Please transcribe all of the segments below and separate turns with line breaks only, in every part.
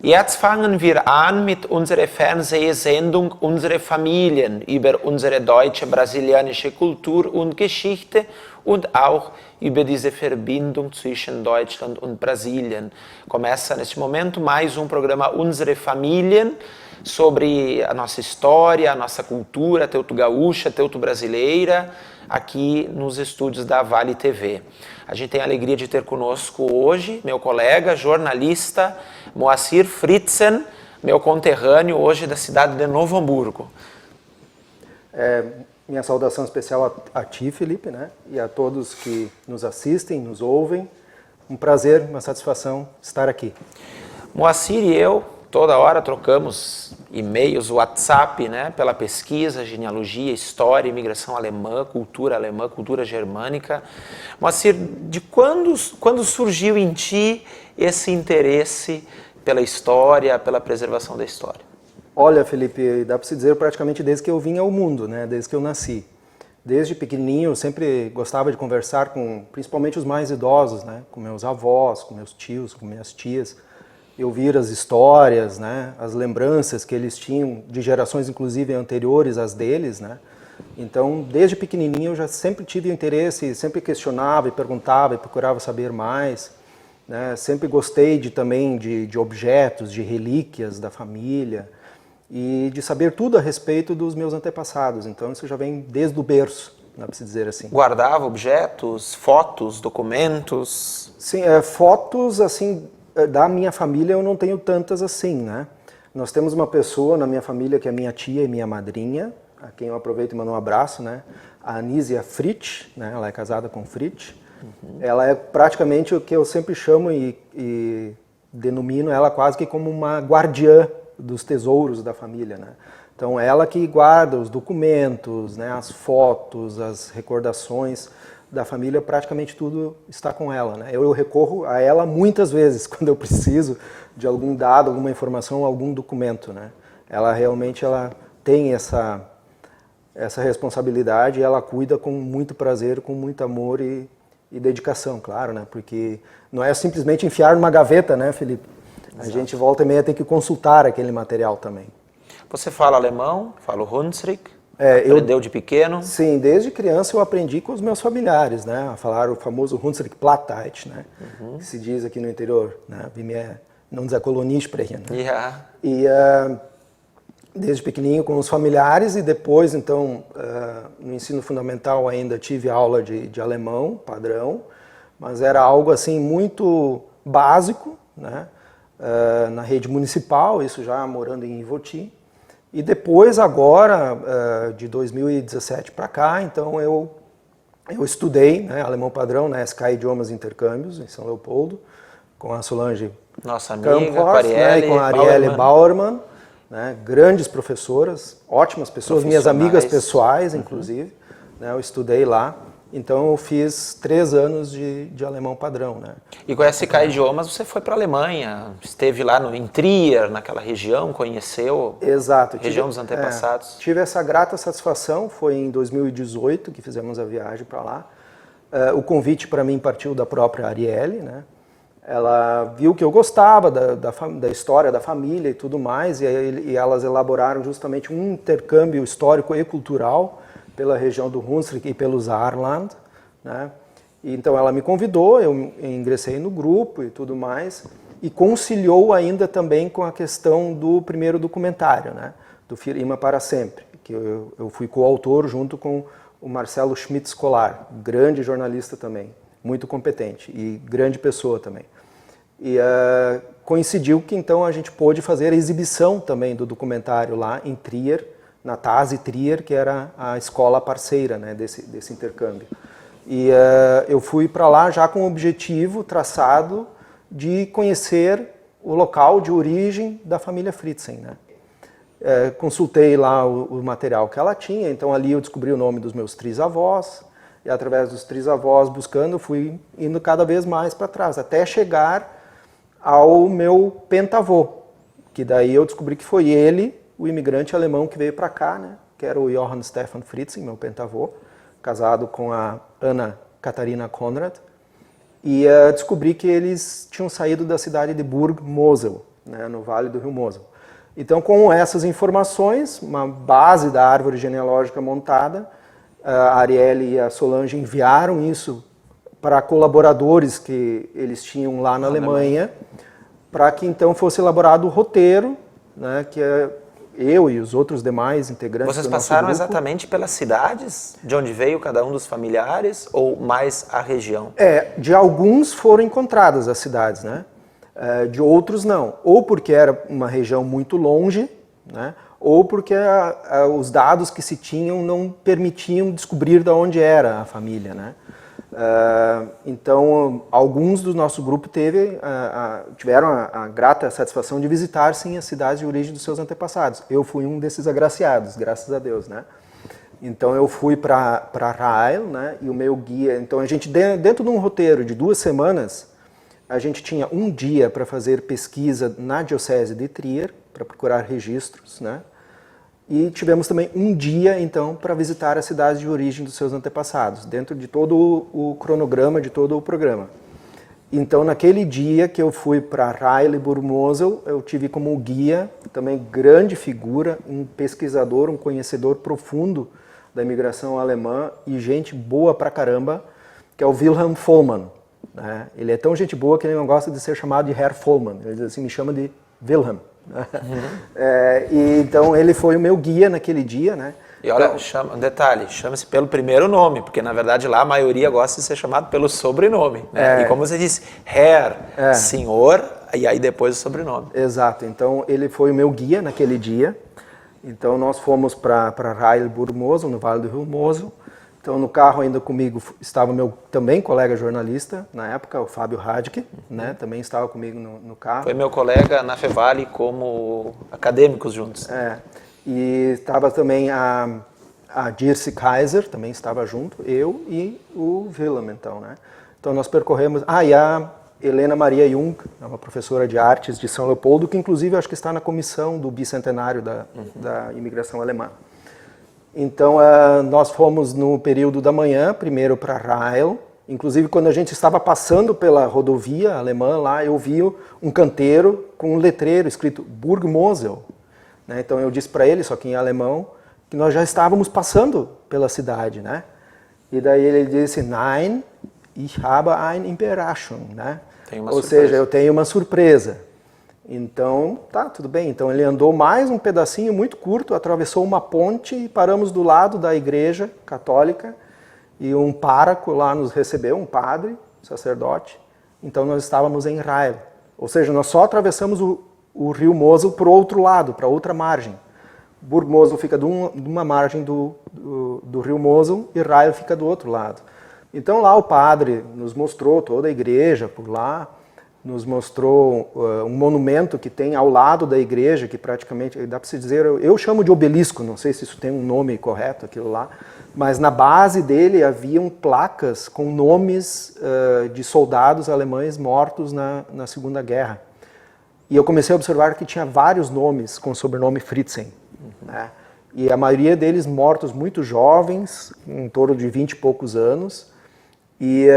Jetzt fangen wir an mit unserer Fernsehsendung Unsere Familien über unsere deutsche brasilianische Kultur und Geschichte und auch über diese Verbindung zwischen Deutschland und Brasilien. Começa neste momento mais programa Unsere Familien sobre a nossa história, a nossa cultura teuto-gaúcha, teuto-brasileira, aqui nos estúdios da Vale TV. A gente tem a alegria de ter conosco hoje meu colega, jornalista Moacir Fritzen, meu conterrâneo hoje da cidade de Novo Hamburgo.
Minha saudação especial a ti, Felipe, né? E a todos que nos assistem, nos ouvem. Um prazer, uma satisfação estar aqui.
Moacir e eu, toda hora trocamos e-mails, WhatsApp, né? Pela pesquisa, genealogia, história, imigração alemã, cultura germânica. Moacir, de quando surgiu em ti esse interesse pela história, pela preservação da história?
Olha, Felipe, dá para se dizer praticamente desde que eu vim ao mundo, né? Desde que eu nasci. Desde pequenininho eu sempre gostava de conversar com, principalmente os mais idosos, né? Com meus avós, com meus tios, com minhas tias. Eu ouvir as histórias, né? As lembranças que eles tinham de gerações inclusive anteriores às deles, né? Então, desde pequenininho eu já sempre tive interesse, sempre questionava e perguntava e procurava saber mais, né? Sempre gostei também de objetos, de relíquias da família e de saber tudo a respeito dos meus antepassados. Então, isso já vem desde o berço, dá para se dizer assim.
Guardava objetos, fotos, documentos?
Sim, fotos assim da minha família eu não tenho tantas assim, né? Nós temos uma pessoa na minha família que é minha tia e minha madrinha, a quem eu aproveito e mando um abraço, né? A Anísia Fritz, né? Ela é casada com Fritz. Ela é praticamente o que eu sempre chamo e denomino ela quase que como uma guardiã dos tesouros da família, né? Então ela que guarda os documentos, né? As fotos, as recordações da família, praticamente tudo está com ela, né? Eu recorro a ela muitas vezes quando eu preciso de algum dado, alguma informação, algum documento, né? Ela realmente tem essa responsabilidade e ela cuida com muito prazer, com muito amor e dedicação, claro, né? Porque não é simplesmente enfiar numa gaveta, né, Felipe? A gente volta e meia tem que consultar aquele material também.
Você fala alemão? Fala o Hunsrück? Aprendeu de pequeno?
Sim, desde criança eu aprendi com os meus familiares, né? A falar o famoso Hunsrück Plattdeutsch, né? Que se diz aqui no interior, né? Wie mir in unserer Kolonie sprechen. Né?
Yeah.
E desde pequenininho com os familiares e depois, então, no ensino fundamental ainda tive aula de alemão, padrão, mas era algo assim muito básico, né? Na rede municipal, isso já morando em Ivoti. E depois, agora, de 2017 para cá, então eu estudei, né, alemão padrão na SK Idiomas Intercâmbios, em São Leopoldo, com a Solange
nossa amiga,
Kamphorst, né, e com a Arielle Bauermann, né, grandes professoras, ótimas pessoas, minhas amigas pessoais, inclusive, né, eu estudei lá. Então eu fiz 3 anos de alemão padrão, né?
E com a SK Idiomas você foi para a Alemanha, esteve lá em Trier, naquela região, conheceu
Exato,
a região dos antepassados?
Tive essa grata satisfação, foi em 2018 que fizemos a viagem para lá. O convite para mim partiu da própria Arielle, né? Ela viu que eu gostava da história da família e tudo mais, e elas elaboraram justamente um intercâmbio histórico e cultural pela região do Hunsrück e pelo Saarland, né? E então ela me convidou, eu ingressei no grupo e tudo mais, e conciliou ainda também com a questão do primeiro documentário, né? Do Für immer para sempre, que eu fui coautor junto com o Marcelo Schmitz-Kolar, grande jornalista também, muito competente e grande pessoa também. E coincidiu que então a gente pôde fazer a exibição também do documentário lá em Trier, na TASE Trier, que era a escola parceira, né, desse intercâmbio. E eu fui para lá já com o objetivo traçado de conhecer o local de origem da família Fritzen, né? Consultei lá o material que ela tinha, então ali eu descobri o nome dos meus trisavós, e através dos trisavós buscando, fui indo cada vez mais para trás, até chegar ao meu pentavô, que daí eu descobri que foi ele, o imigrante alemão que veio para cá, né? Que era o Johann Stefan Fritzen, meu pentavô, casado com a Anna Katharina Konrad, e descobri que eles tinham saído da cidade de Burg-Mosel, né, no Vale do Rio Mosel. Então, com essas informações, uma base da árvore genealógica montada, a Arielle e a Solange enviaram isso para colaboradores que eles tinham lá na Alemanha, para que então fosse elaborado o roteiro, né, que eu e os outros demais integrantes
Vocês
do nosso
passaram
grupo.
exatamente pelas cidades de onde veio cada um dos familiares ou mais a região?
De alguns foram encontradas as cidades, né? De outros não. Ou porque era uma região muito longe, né? Ou porque os dados que se tinham não permitiam descobrir de onde era a família, né? Então, alguns do nosso grupo tiveram a grata satisfação de visitar, sim, as cidades de origem dos seus antepassados. Eu fui um desses agraciados, graças a Deus, né? Então, eu fui para Rail, né? E o meu guia... Então, a gente, dentro de um roteiro de 2 semanas, a gente tinha um dia para fazer pesquisa na Diocese de Trier, para procurar registros, né? E tivemos também um dia, então, para visitar as cidades de origem dos seus antepassados, dentro de todo o cronograma, de todo o programa. Então, naquele dia que eu fui para Rail e Burg-Mosel, eu tive como guia, também grande figura, um pesquisador, um conhecedor profundo da imigração alemã e gente boa pra caramba, que é o Wilhelm Vollmann, né? Ele é tão gente boa que ele não gosta de ser chamado de Herr Vollmann, ele diz assim, me chama de Wilhelm. E então ele foi o meu guia naquele dia, né?
E olha, um detalhe, chama-se pelo primeiro nome, porque na verdade lá a maioria gosta de ser chamado pelo sobrenome, né? E como você disse, Herr, senhor, e aí depois o sobrenome.
Exato, então ele foi o meu guia naquele dia. Então nós fomos para Rail Burg-Mosel, no Vale do Rio Mosel. Então no carro ainda comigo estava meu também colega jornalista, na época, o Fábio Radke, né? Também estava comigo no carro.
Foi meu colega na Fevale como acadêmicos juntos.
E estava também a Dirce Kaiser, também estava junto, eu e o Willem, então, né? Então nós percorremos... e a Helena Maria Jung, uma professora de artes de São Leopoldo, que inclusive acho que está na comissão do bicentenário da imigração alemã. Então, nós fomos no período da manhã, primeiro para Rail. Inclusive, quando a gente estava passando pela rodovia alemã lá, eu vi um canteiro com um letreiro escrito Burg-Mosel, né? Então, eu disse para ele, só que em alemão, que nós já estávamos passando pela cidade, né? E daí ele disse, Nein, ich habe eine Überraschung, né? Ou seja, eu tenho uma surpresa. Então, tá, tudo bem. Então ele andou mais um pedacinho muito curto, atravessou uma ponte e paramos do lado da igreja católica e um pároco lá nos recebeu, um padre, um sacerdote. Então nós estávamos em Rail. Ou seja, nós só atravessamos o rio Mosel para o outro lado, para outra margem. Burg-Mosel fica de uma margem do rio Mosel e Rail fica do outro lado. Então lá o padre nos mostrou toda a igreja por lá, nos mostrou um monumento que tem ao lado da igreja, que praticamente, dá para se dizer, eu chamo de obelisco, não sei se isso tem um nome correto, aquilo lá, mas na base dele haviam placas com nomes de soldados alemães mortos na Segunda Guerra. E eu comecei a observar que tinha vários nomes com o sobrenome Fritzen, né? E a maioria deles mortos muito jovens, em torno de 20 e poucos anos, e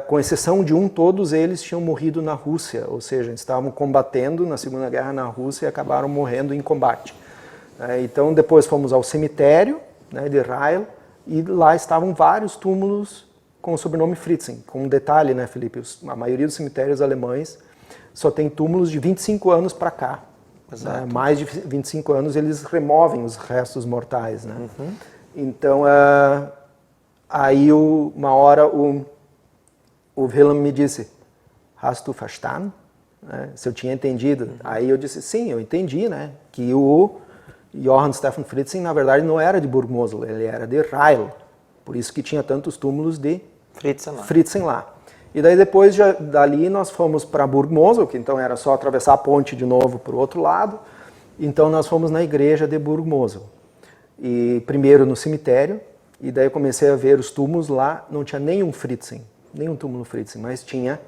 com exceção de todos eles tinham morrido na Rússia, ou seja, estavam combatendo na Segunda Guerra na Rússia e acabaram morrendo em combate. Então depois fomos ao cemitério, né, de Rail, e lá estavam vários túmulos com o sobrenome Fritzen. Com um detalhe, né, Felipe, a maioria dos cemitérios alemães só tem túmulos de 25 anos para cá. Né? Mais de 25 anos eles removem os restos mortais, né? Então, aí uma hora o Willem me disse, hast du verstanden? Se eu tinha entendido. Aí eu disse, sim, eu entendi, né? Que o Johann Stefan Fritzen, na verdade, não era de Burg-Mosel, ele era de Rail. Por isso que tinha tantos túmulos de Fritzen lá. E daí depois dali nós fomos para Burgmosel, que então era só atravessar a ponte de novo para o outro lado. Então nós fomos na igreja de Burgmosel. E primeiro no cemitério, e daí eu comecei a ver os túmulos lá, não tinha nenhum Fritzen, nenhum túmulo Fritzen, mas tinha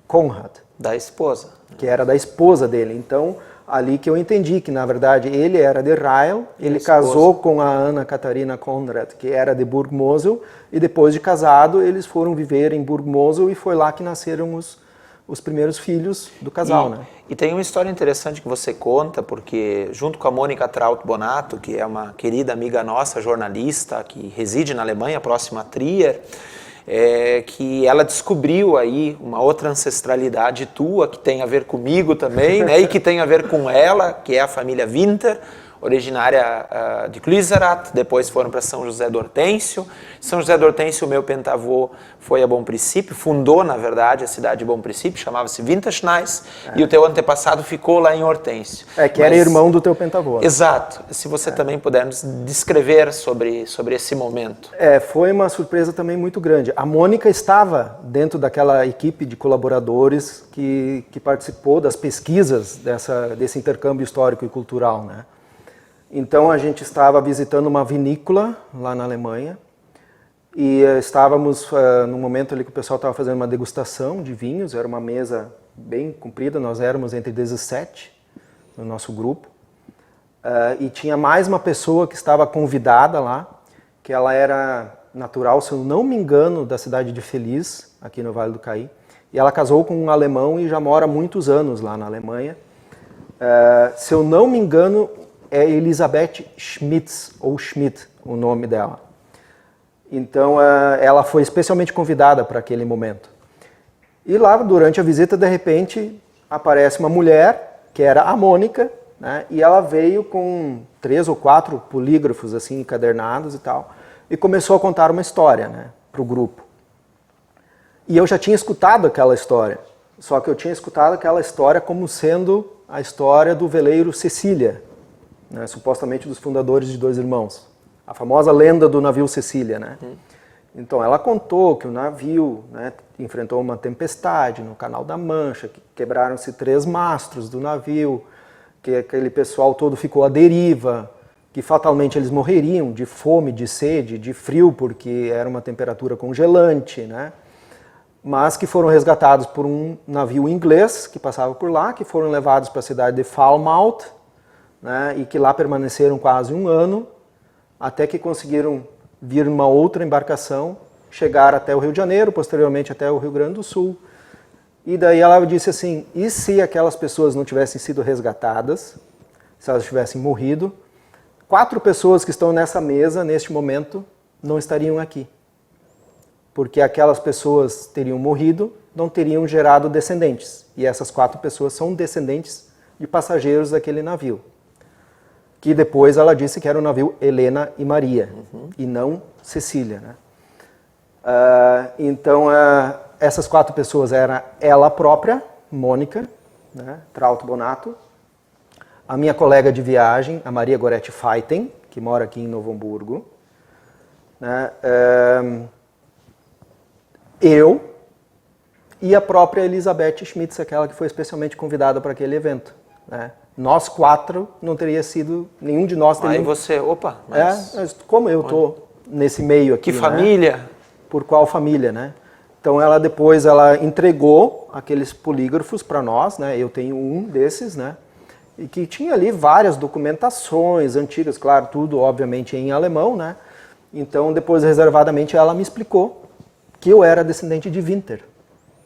Konrad.
Da esposa.
Que era da esposa dele. Então, ali que eu entendi que, na verdade, ele era de Rael, ele casou com a Ana Catarina Konrad, que era de Burgmosel, e depois de casado, eles foram viver em Burgmosel, e foi lá que nasceram os primeiros filhos do casal, né?
E tem uma história interessante que você conta, porque junto com a Mônica Traut-Bonato, que é uma querida amiga nossa, jornalista, que reside na Alemanha, próxima a Trier, que ela descobriu aí uma outra ancestralidade tua, que tem a ver comigo também, né, e que tem a ver com ela, que é a família Winter, originária de Cliserath, depois foram para São José do Hortêncio. São José do Hortêncio, o meu pentavô foi a Bom Princípio, fundou, na verdade, a cidade de Bom Princípio, chamava-se Winterschneis, e o teu antepassado ficou lá em Hortêncio.
Era irmão do teu pentavô.
Exato. Se você também puder nos descrever sobre esse momento.
Foi uma surpresa também muito grande. A Mônica estava dentro daquela equipe de colaboradores que participou das pesquisas desse intercâmbio histórico e cultural, né? Então a gente estava visitando uma vinícola lá na Alemanha e estávamos no momento ali que o pessoal estava fazendo uma degustação de vinhos, era uma mesa bem comprida, nós éramos entre 17 no nosso grupo, e tinha mais uma pessoa que estava convidada lá, que ela era natural, se eu não me engano, da cidade de Feliz, aqui no Vale do Caí, e ela casou com um alemão e já mora há muitos anos lá na Alemanha. Se eu não me engano, é Elisabeth Schmitz, ou Schmidt, o nome dela. Então, ela foi especialmente convidada para aquele momento. E lá, durante a visita, de repente, aparece uma mulher, que era a Mônica, né, e ela veio com 3 ou 4 polígrafos, assim, encadernados e tal, e começou a contar uma história, né, para o grupo. E eu já tinha escutado aquela história, só que eu tinha escutado aquela história como sendo a história do veleiro Cecília, né, supostamente dos fundadores de Dois Irmãos. A famosa lenda do navio Cecília, né? Então ela contou que o navio, né, enfrentou uma tempestade no Canal da Mancha, que quebraram-se 3 mastros do navio, que aquele pessoal todo ficou à deriva, que fatalmente eles morreriam de fome, de sede, de frio, porque era uma temperatura congelante, né? Mas que foram resgatados por um navio inglês que passava por lá, que foram levados para a cidade de Falmouth, né, e que lá permaneceram quase 1 ano, até que conseguiram vir uma outra embarcação, chegar até o Rio de Janeiro, posteriormente até o Rio Grande do Sul. E daí ela disse assim, e se aquelas pessoas não tivessem sido resgatadas, se elas tivessem morrido, 4 pessoas que estão nessa mesa, neste momento, não estariam aqui. Porque aquelas pessoas teriam morrido, não teriam gerado descendentes. E essas 4 pessoas são descendentes de passageiros daquele navio. Que depois ela disse que era o navio Helena e Maria, e não Cecília, né? Então, essas 4 pessoas eram ela própria, Mônica, né, Traut-Bonato, a minha colega de viagem, a Maria Goretti Feiten, que mora aqui em Novo Hamburgo, né, eu e a própria Elisabeth Schmitz, aquela que foi especialmente convidada para aquele evento, né? Nós 4 não teria sido, nenhum de nós teria...
Aí você,
mas como eu estou nesse meio aqui,
que família?
Né? Por qual família, né? Então ela depois entregou aqueles polígrafos para nós, né? Eu tenho um desses, né? E que tinha ali várias documentações antigas, claro, tudo obviamente em alemão, né? Então depois reservadamente ela me explicou que eu era descendente de Winter,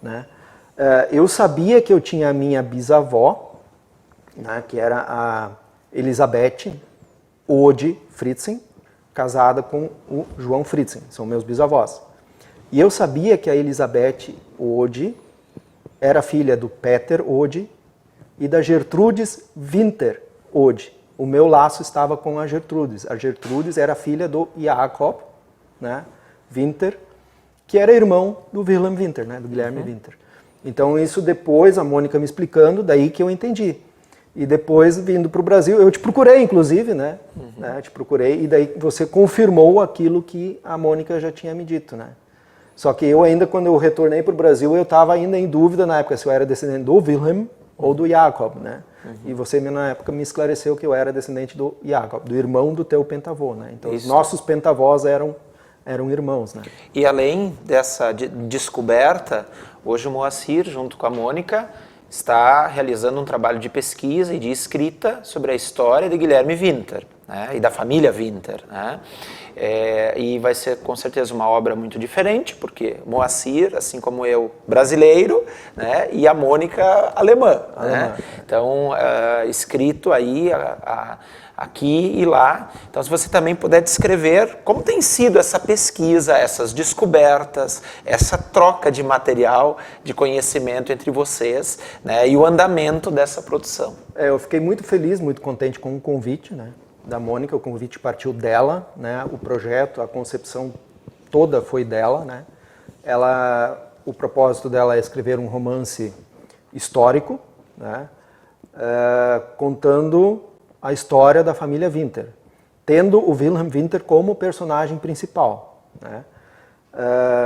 né? Eu sabia que eu tinha a minha bisavó, né, que era a Elisabeth Ode Fritzen, casada com o João Fritzen, são meus bisavós. E eu sabia que a Elisabeth Ode era filha do Peter Ode e da Gertrudes Winter Ode. O meu laço estava com a Gertrudes. A Gertrudes era filha do Jakob, né, Winter, que era irmão do Wilhelm Winter, né, do Guilherme Winter. Então isso depois, a Mônica me explicando, daí que eu entendi. E depois, vindo para o Brasil, eu te procurei, inclusive, né? Te procurei, e daí você confirmou aquilo que a Mônica já tinha me dito, né? Só que eu ainda, quando eu retornei para o Brasil, eu estava ainda em dúvida na época se eu era descendente do Wilhelm ou do Jacob, né? E você na época me esclareceu que eu era descendente do Jacob, do irmão do teu pentavô, né? Então os nossos pentavós eram irmãos, né?
E além dessa descoberta, hoje o Moacir, junto com a Mônica, está realizando um trabalho de pesquisa e de escrita sobre a história de Guilherme Winter, né, e da família Winter, né? E vai ser com certeza uma obra muito diferente, porque Moacir, assim como eu, brasileiro, né, e a Mônica alemã, né? Então, escrito aí aqui e lá. Então, se você também puder descrever como tem sido essa pesquisa, essas descobertas, essa troca de material, de conhecimento entre vocês, né, e o andamento dessa produção.
Eu fiquei muito feliz, muito contente com o convite, né, da Mônica. O convite partiu dela, né, o projeto, a concepção toda foi dela, né. O propósito dela é escrever um romance histórico, né, contando a história da família Winter, tendo o Wilhelm Winter como personagem principal, né?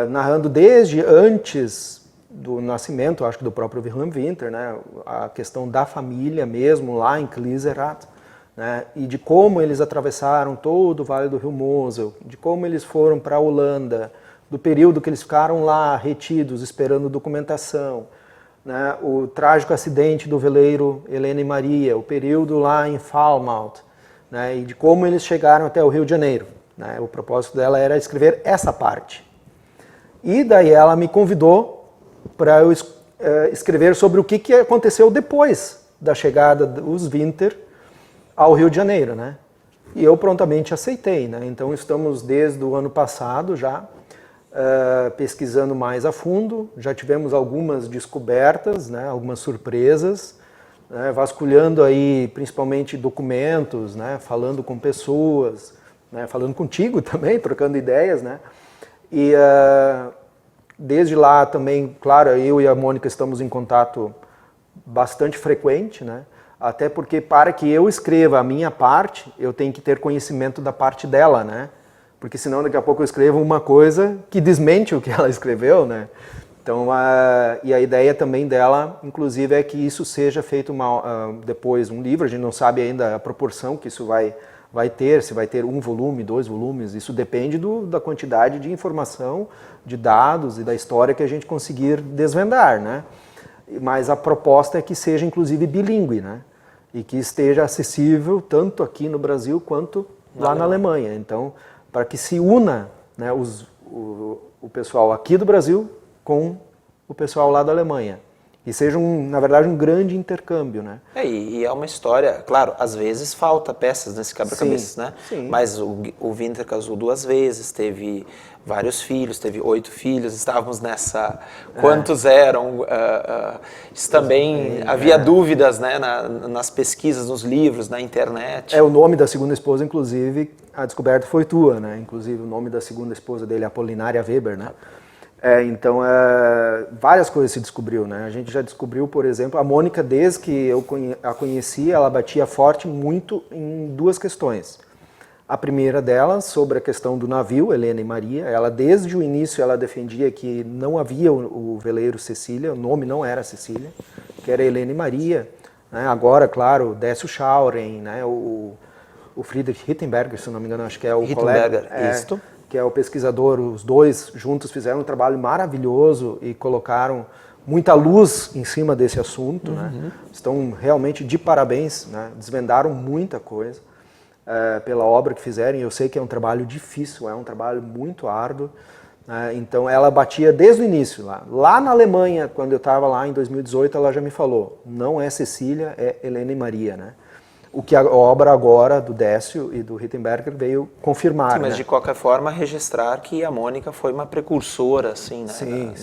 Narrando desde antes do nascimento, acho que do próprio Wilhelm Winter, né? A questão da família mesmo, lá em Kliserat, né? E de como eles atravessaram todo o Vale do Rio Mosel, de como eles foram para a Holanda, do período que eles ficaram lá retidos, esperando documentação, né, o trágico acidente do veleiro Helena e Maria, o período lá em Falmouth, né, e de como eles chegaram até o Rio de Janeiro, né. O propósito dela era escrever essa parte. E daí ela me convidou para eu escrever sobre o que aconteceu depois da chegada dos Winter ao Rio de Janeiro, né. E eu prontamente aceitei, né. Então estamos desde o ano passado já pesquisando mais a fundo, já tivemos algumas descobertas, né, algumas surpresas, né, vasculhando aí principalmente documentos, né, falando com pessoas, né, falando contigo também, trocando ideias, né, e desde lá também, claro, eu e a Mônica estamos em contato bastante frequente, né, até porque para que eu escreva a minha parte, eu tenho que ter conhecimento da parte dela, né, porque senão daqui a pouco eu escrevo uma coisa que desmente o que ela escreveu, né? Então, e a ideia também dela, inclusive, é que isso seja feito depois um livro. A gente não sabe ainda a proporção que isso vai ter, se vai ter 1 volume, 2 volumes. Isso depende da quantidade de informação, de dados e da história que a gente conseguir desvendar, né? Mas a proposta é que seja, inclusive, bilíngue, né? E que esteja acessível tanto aqui no Brasil quanto lá na Alemanha. Então, para que se una, né, o pessoal aqui do Brasil com o pessoal lá da Alemanha. E seja, na verdade, um grande intercâmbio, né?
E é uma história, claro, às vezes falta peças nesse quebra-cabeças, né?
Sim.
Mas o Winter casou 2 vezes, teve vários filhos, teve 8 filhos, estávamos nessa... Quantos eram? Isso também havia dúvidas, né, nas pesquisas, nos livros, na internet.
O nome da segunda esposa, inclusive, a descoberta foi tua, né? Inclusive o nome da segunda esposa dele, Apolinária Weber, né? Então, várias coisas se descobriu, né? A gente já descobriu, por exemplo, a Mônica, desde que eu a conheci, ela batia forte muito em 2 questões. A primeira delas, sobre a questão do navio, Helena e Maria. Ela, desde o início, ela defendia que não havia o veleiro Cecília, o nome não era Cecília, que era Helena e Maria. Né? Agora, claro, Décio Schauren, né? O Friedrich Rittenberger, se não me engano, acho que é o colega, que é o pesquisador, os dois juntos fizeram um trabalho maravilhoso e colocaram muita luz em cima desse assunto, né? Estão realmente de parabéns, né? Desvendaram muita coisa pela obra que fizeram, e eu sei que é um trabalho difícil, é um trabalho muito árduo, né? Então ela batia desde o início, lá na Alemanha, quando eu estava lá em 2018, ela já me falou, não é Cecília, é Helena e Maria, né? O que a obra agora do Décio e do Rittenberger veio confirmar.
Sim, mas
né?
de qualquer forma registrar que a Mônica foi uma precursora, assim, né?
Sim,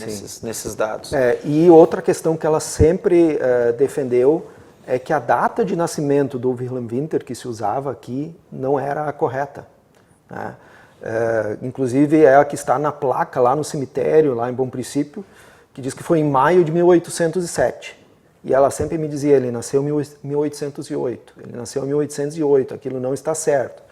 nesses dados.
E outra questão que ela sempre defendeu é que a data de nascimento do Wilhelm Winter que se usava aqui não era a correta, né? Inclusive é a que está na placa lá no cemitério, lá em Bom Princípio, que diz que foi em maio de 1807. E ela sempre me dizia, ele nasceu em 1808, ele nasceu em 1808, aquilo não está certo.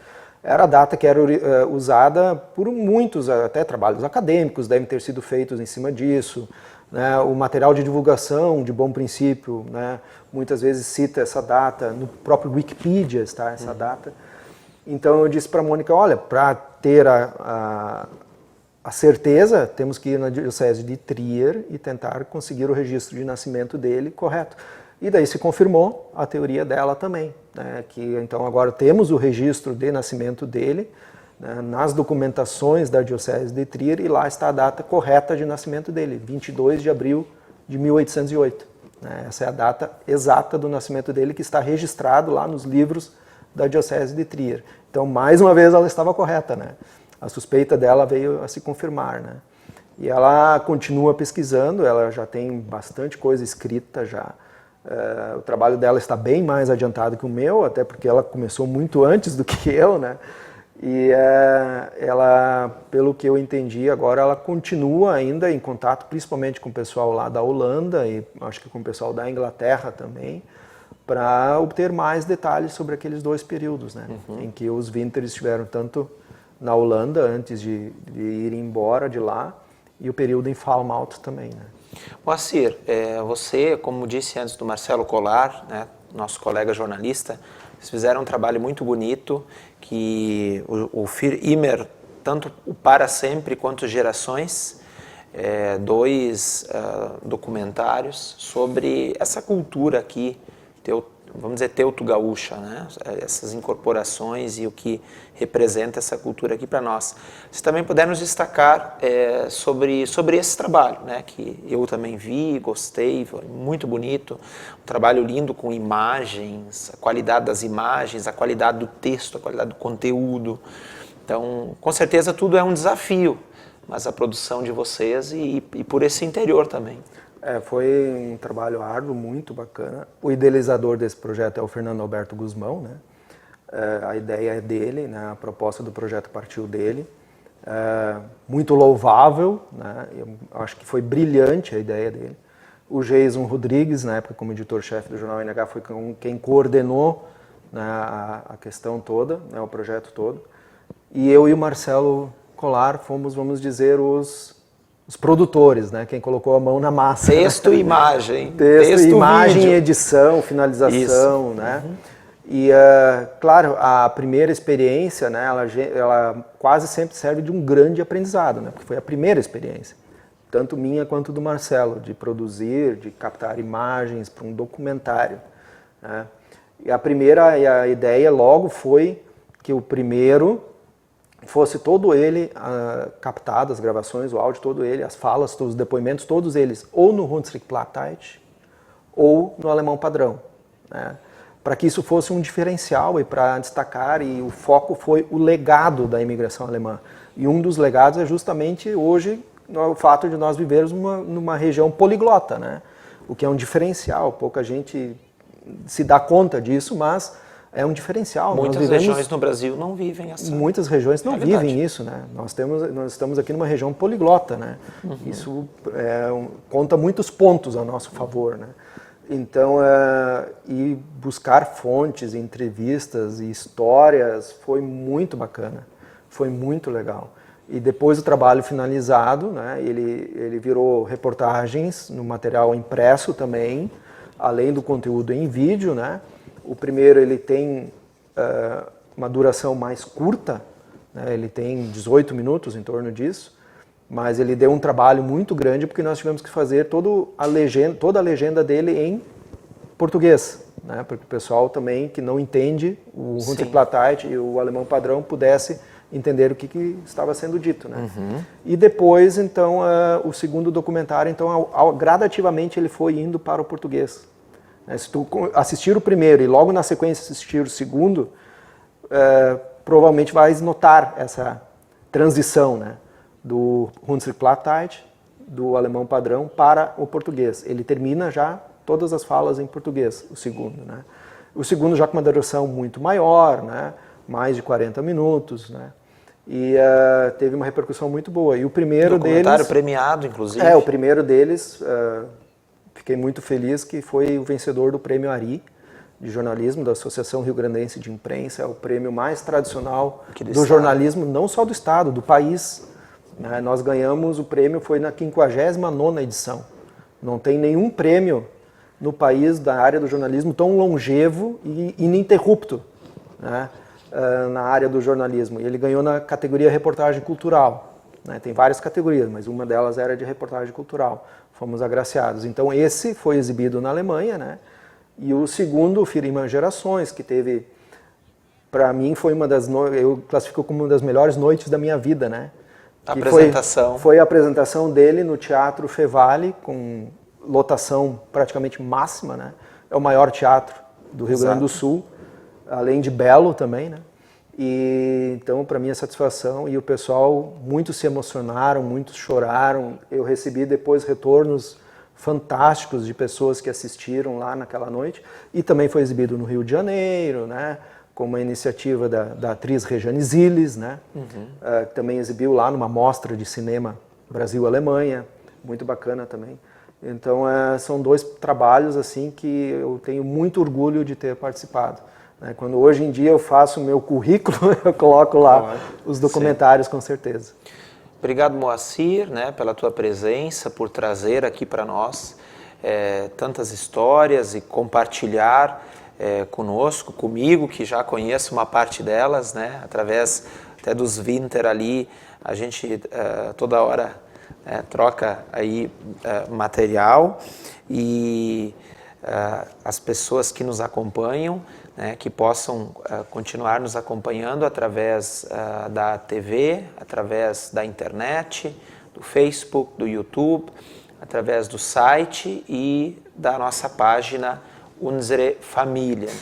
era a data que era usada por muitos, até trabalhos acadêmicos devem ter sido feitos em cima disso, né? O material de divulgação de Bom Princípio, né? Muitas vezes cita essa data, no próprio Wikipedia está essa data. Então eu disse para a Mônica, olha, para ter a certeza, temos que ir na Diocese de Trier e tentar conseguir o registro de nascimento dele correto. E daí se confirmou a teoria dela também, né, que então agora temos o registro de nascimento dele, né, nas documentações da Diocese de Trier, e lá está a data correta de nascimento dele, 22 de abril de 1808. Né, essa é a data exata do nascimento dele, que está registrado lá nos livros da Diocese de Trier. Então, mais uma vez, ela estava correta, né? A suspeita dela veio a se confirmar, né? E ela continua pesquisando, ela já tem bastante coisa escrita já. O trabalho dela está bem mais adiantado que o meu, até porque ela começou muito antes do que eu, né? E ela, pelo que eu entendi agora, ela continua ainda em contato, principalmente com o pessoal lá da Holanda e acho que com o pessoal da Inglaterra também, para obter mais detalhes sobre aqueles dois períodos, né? Em que os Winters estiveram tanto na Holanda antes de ir embora de lá, e o período em Falmouth também, né?
Moacir, você, como disse antes do Marcelo Colar, né, nosso colega jornalista, vocês fizeram um trabalho muito bonito, que o Für Immer, tanto o Para Sempre quanto Gerações, dois documentários sobre essa cultura aqui, vamos dizer, teuto-gaúcha, né? Essas incorporações e o que representa essa cultura aqui para nós. Vocês também puderam nos destacar sobre esse trabalho, né? Que eu também vi, gostei, foi muito bonito, um trabalho lindo com imagens, a qualidade das imagens, a qualidade do texto, a qualidade do conteúdo. Então, com certeza tudo é um desafio, mas a produção de vocês e por esse interior também.
Foi um trabalho árduo, muito bacana. O idealizador desse projeto é o Fernando Alberto Guzmão, né? A ideia é dele, né? A proposta do projeto partiu dele. Muito louvável, né? Eu acho que foi brilhante a ideia dele. O Jason Rodrigues, na época como editor-chefe do Jornal NH, foi quem coordenou, né, a questão toda, né, o projeto todo. E eu e o Marcelo Colar fomos, vamos dizer, os produtores, né? Quem colocou a mão na massa.
Texto e imagem.
Texto, imagem, vídeo. Edição, finalização, isso. Né? Uhum. E, claro, a primeira experiência, né, ela quase sempre serve de um grande aprendizado, né? Porque foi a primeira experiência, tanto minha quanto do Marcelo, de produzir, de captar imagens para um documentário, né? E a ideia logo foi que o primeiro fosse todo ele captado, as gravações, o áudio todo ele, as falas, todos os depoimentos, todos eles, ou no Hunsrück-Plattdeutsch ou no alemão padrão, né? Para que isso fosse um diferencial e para destacar, e o foco foi o legado da imigração alemã. E um dos legados é justamente hoje o fato de nós vivermos numa região poliglota, né? O que é um diferencial, pouca gente se dá conta disso, mas é um diferencial.
Muitas regiões no Brasil não vivem assim.
Muitas regiões não vivem isso, né? Nós estamos aqui numa região poliglota, né? Uhum. Isso conta muitos pontos a nosso favor, né? Então, e buscar fontes, entrevistas e histórias foi muito bacana, foi muito legal. E depois do trabalho finalizado, né, ele virou reportagens no material impresso também, além do conteúdo em vídeo, né? O primeiro ele tem uma duração mais curta, né? Ele tem 18 minutos em torno disso, mas ele deu um trabalho muito grande porque nós tivemos que fazer toda a legenda dele em português, né? Porque o pessoal também que não entende o Hunsrück-Plattdeutsch e o alemão padrão pudesse entender o que estava sendo dito, né? Uhum. E depois, então, o segundo documentário, então, gradativamente ele foi indo para o português. Se tu assistir o primeiro e logo na sequência assistir o segundo, provavelmente vais notar essa transição, né, do Hunsrück-Plattdeutsch, do alemão padrão, para o português. Ele termina já todas as falas em português, o segundo, né? O segundo já com uma duração muito maior, né, mais de 40 minutos, né? E teve uma repercussão muito boa. E o primeiro
documentário premiado, inclusive.
O primeiro deles... Fiquei muito feliz que foi o vencedor do Prêmio Ari, de Jornalismo da Associação Rio Grandense de Imprensa, é o prêmio mais tradicional
do
jornalismo, não só do Estado, do país. Nós ganhamos, o prêmio foi na 59ª edição. Não tem nenhum prêmio no país da área do jornalismo tão longevo e ininterrupto, né, na área do jornalismo. E ele ganhou na categoria reportagem cultural. Né, tem várias categorias, mas uma delas era de reportagem cultural. Fomos agraciados. Então esse foi exibido na Alemanha, né? E o segundo, o Firiman Gerações, que teve, para mim, foi uma das, eu classifico como uma das melhores noites da minha vida, né?
A apresentação.
Foi a apresentação dele no Teatro Fevale, com lotação praticamente máxima, né? É o maior teatro do Rio Grande do Sul, além de belo também, né? E então, para mim, a satisfação, e o pessoal, muitos se emocionaram, muitos choraram. Eu recebi depois retornos fantásticos de pessoas que assistiram lá naquela noite, e também foi exibido no Rio de Janeiro, né, com uma iniciativa da atriz Rejane Ziles, né, que também exibiu lá numa mostra de cinema Brasil-Alemanha, muito bacana também. Então são dois trabalhos assim que eu tenho muito orgulho de ter participado. Né. Quando hoje em dia eu faço o meu currículo, eu coloco lá os documentários, com certeza.
Obrigado, Moacir, né, pela tua presença, por trazer aqui para nós tantas histórias e compartilhar conosco, comigo, que já conheço uma parte delas, né, através até dos Winter ali, a gente toda hora troca aí material, e as pessoas que nos acompanham, né, que possam continuar nos acompanhando através da TV, através da internet, do Facebook, do YouTube, através do site e da nossa página Unsere Familien.